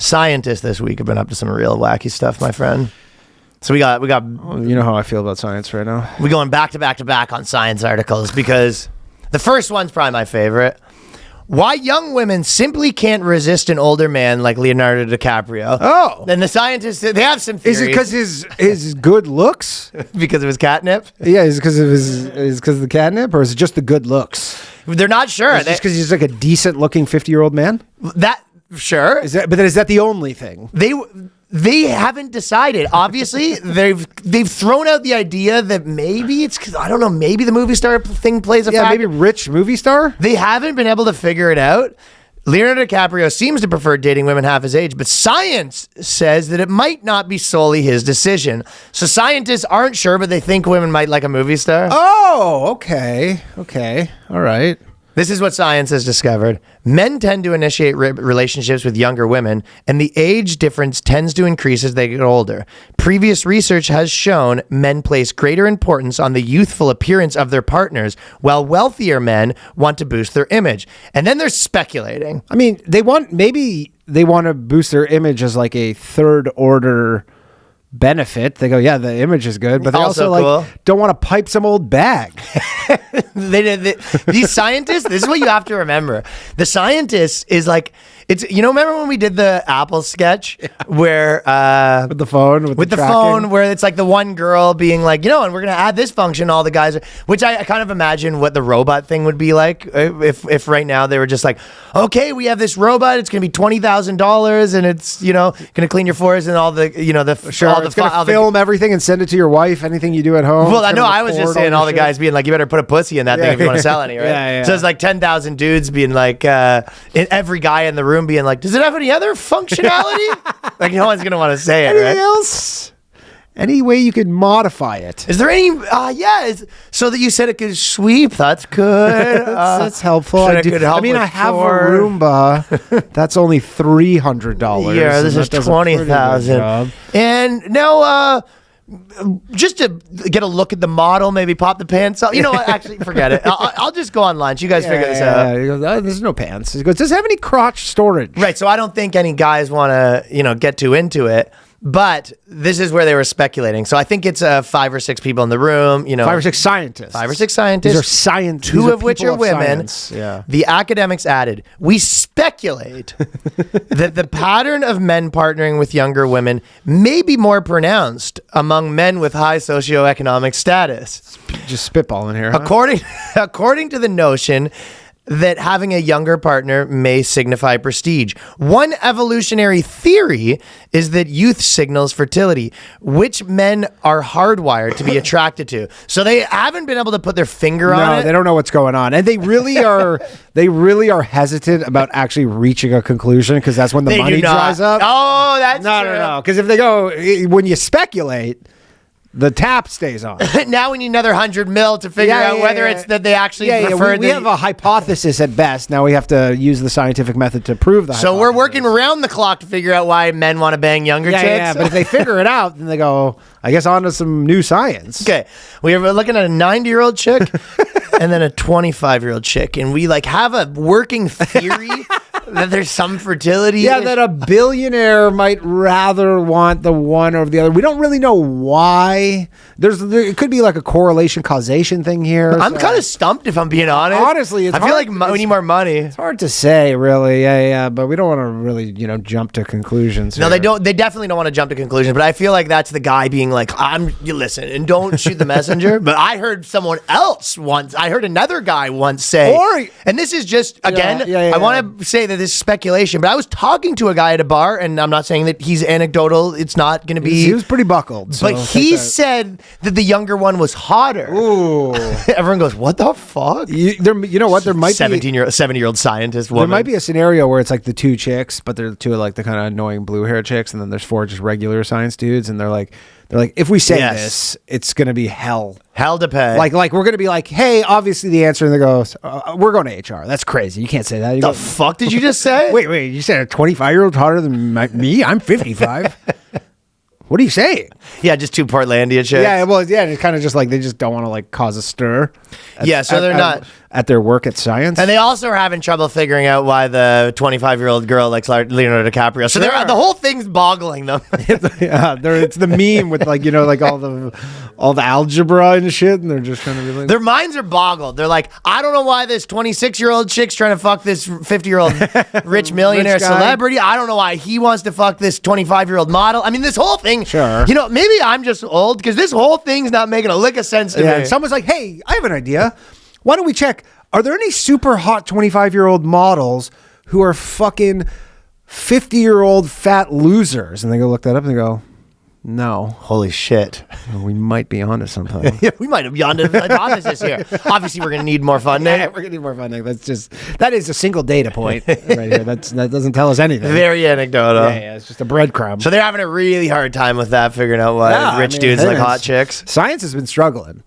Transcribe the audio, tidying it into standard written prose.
Scientists this week have been up to some real wacky stuff, my friend. So we got. You know how I feel about science right now. We're going back to back to back on science articles because the first one's probably my favorite. Why young women simply can't resist an older man like Leonardo DiCaprio. Oh. And the scientists, they have some theories. Is it because his good looks? Because of his catnip? Yeah, is it because of the catnip, or is it just the good looks? They're not sure. Is it just because he's like a decent looking 50-year-old man? Sure. Is that the only thing? They haven't decided. Obviously, they've thrown out the idea that maybe it's because, I don't know, maybe the movie star thing plays a factor. Maybe rich movie star? They haven't been able to figure it out. Leonardo DiCaprio seems to prefer dating women half his age, but science says that it might not be solely his decision. So scientists aren't sure, but they think women might like a movie star. Oh, okay. All right. This is what science has discovered. Men tend to initiate relationships with younger women, and the age difference tends to increase as they get older. Previous research has shown men place greater importance on the youthful appearance of their partners, while wealthier men want to boost their image. And then they're speculating. I mean, maybe they want to boost their image as like a third order benefit. They go, yeah, the image is good, but they also cool. Don't want to pipe some old bag. These scientists, this is what you have to remember. The scientists is like, it's, remember when we did the Apple sketch where with the phone where it's like the one girl being like, and we're gonna add this function, all the guys which I kind of imagine what the robot thing would be like if right now they were just like, okay, we have this robot, it's gonna be $20,000 and it's gonna clean your floors and all the it's gonna film everything and send it to your wife, anything you do at home. Well, I know, I was just saying all the guys being like, you better put a pussy in that thing if you want to sell any, right? Yeah. So it's like 10,000 dudes being like, every guy in the room being like, does it have any other functionality? Like, no one's gonna want to say it. Anything right? else? Any way you could modify it? Is there any? So that you said it could sweep. That's good. That's helpful. I have a a Roomba. That's only $300. Yeah, this is 20,000. And now, just to get a look at the model, maybe pop the pants off. You know what? Actually, forget it. I'll just go online. So you guys figure this out. He goes, there's no pants. He goes, does it have any crotch storage? Right. So I don't think any guys want to, get too into it. But this is where they were speculating. So I think it's 5 or 6 people in the room. 5 or 6 scientists. 5 or 6 scientists. These are scientists. 2 of which are women. Science. Yeah. The academics added, we speculate that the pattern of men partnering with younger women may be more pronounced among men with high socioeconomic status. Just spitballing here. Huh? According to the notion that having a younger partner may signify prestige. One evolutionary theory is that youth signals fertility, which men are hardwired to be attracted to. So they haven't been able to put their finger on it. No, they don't know what's going on. And they really are hesitant about actually reaching a conclusion because that's when the money dries up. Oh, that's true. No. Because if they go, when you speculate, the tap stays on. Now we need another 100 mil to figure out whether it's that they actually prefer. We have a hypothesis at best. Now we have to use the scientific method to prove the hypothesis. So we're working around the clock to figure out why men want to bang younger chicks. Yeah, but if they figure it out, then they go, I guess, on to some new science. Okay, we are looking at a 90-year-old chick and then a 25-year-old chick, and we have a working theory that there's some fertility. Yeah, that a billionaire might rather want the one over the other. We don't really know why. It could be like a correlation causation thing here. I'm kind of stumped, if I'm being honest. Honestly, I feel like we need more money. It's hard to say, really. Yeah, but we don't want to really, jump to conclusions. No, they don't. They definitely don't want to jump to conclusions. But I feel like that's the guy being like, you listen and don't shoot the messenger. But I heard someone else once. I heard another guy once say, and this is just again. I want to say that this is speculation, but I was talking to a guy at a bar, and I'm not saying that he's anecdotal. It's not going to be. He was pretty buckled, but he said that the younger one was hotter. Ooh! Everyone goes, "What the fuck?" You know what? There might 70-year-old scientist woman. There might be a scenario where it's like the 2 chicks, but they're 2 of like the kind of annoying blue hair chicks, and then there's 4 just regular science dudes, and they're like, if we say this, it's gonna be hell to pay. Like we're gonna be like, hey, obviously the answer, and they go, we're going to HR. That's crazy. You can't say that. The fuck did you just say? Wait. You said a 25-year-old hotter than me? I'm 55. What are you saying? Yeah, just 2 Portlandia chicks. Yeah, well, it's kind of just like they just don't want to cause a stir. So they're not at their work at science. And they also are having trouble figuring out why the 25-year-old girl likes Leonardo DiCaprio. So the whole thing's boggling them. Yeah, it's the meme with like, like all the algebra and shit, and they're just trying to be like, their minds are boggled. They're like, I don't know why this 26-year-old chick's trying to fuck this 50-year-old rich millionaire celebrity. I don't know why he wants to fuck this 25-year-old model. I mean, this whole thing. Sure. Maybe I'm just old because this whole thing's not making a lick of sense to me. And someone's like, hey, I have an idea. Why don't we check? Are there any super hot 25-year-old models who are fucking 50-year-old fat losers? And they go look that up and they go, no. Holy shit. We might be onto something. Yeah, we might have beyond a hypothesis here. Obviously, we're going to need more funding. Yeah, we're going to need more funding. That is a single data point right here. That doesn't tell us anything. Very anecdotal. Yeah, it's just a breadcrumb. So they're having a really hard time with that, figuring out why rich dudes like hot chicks. Science has been struggling.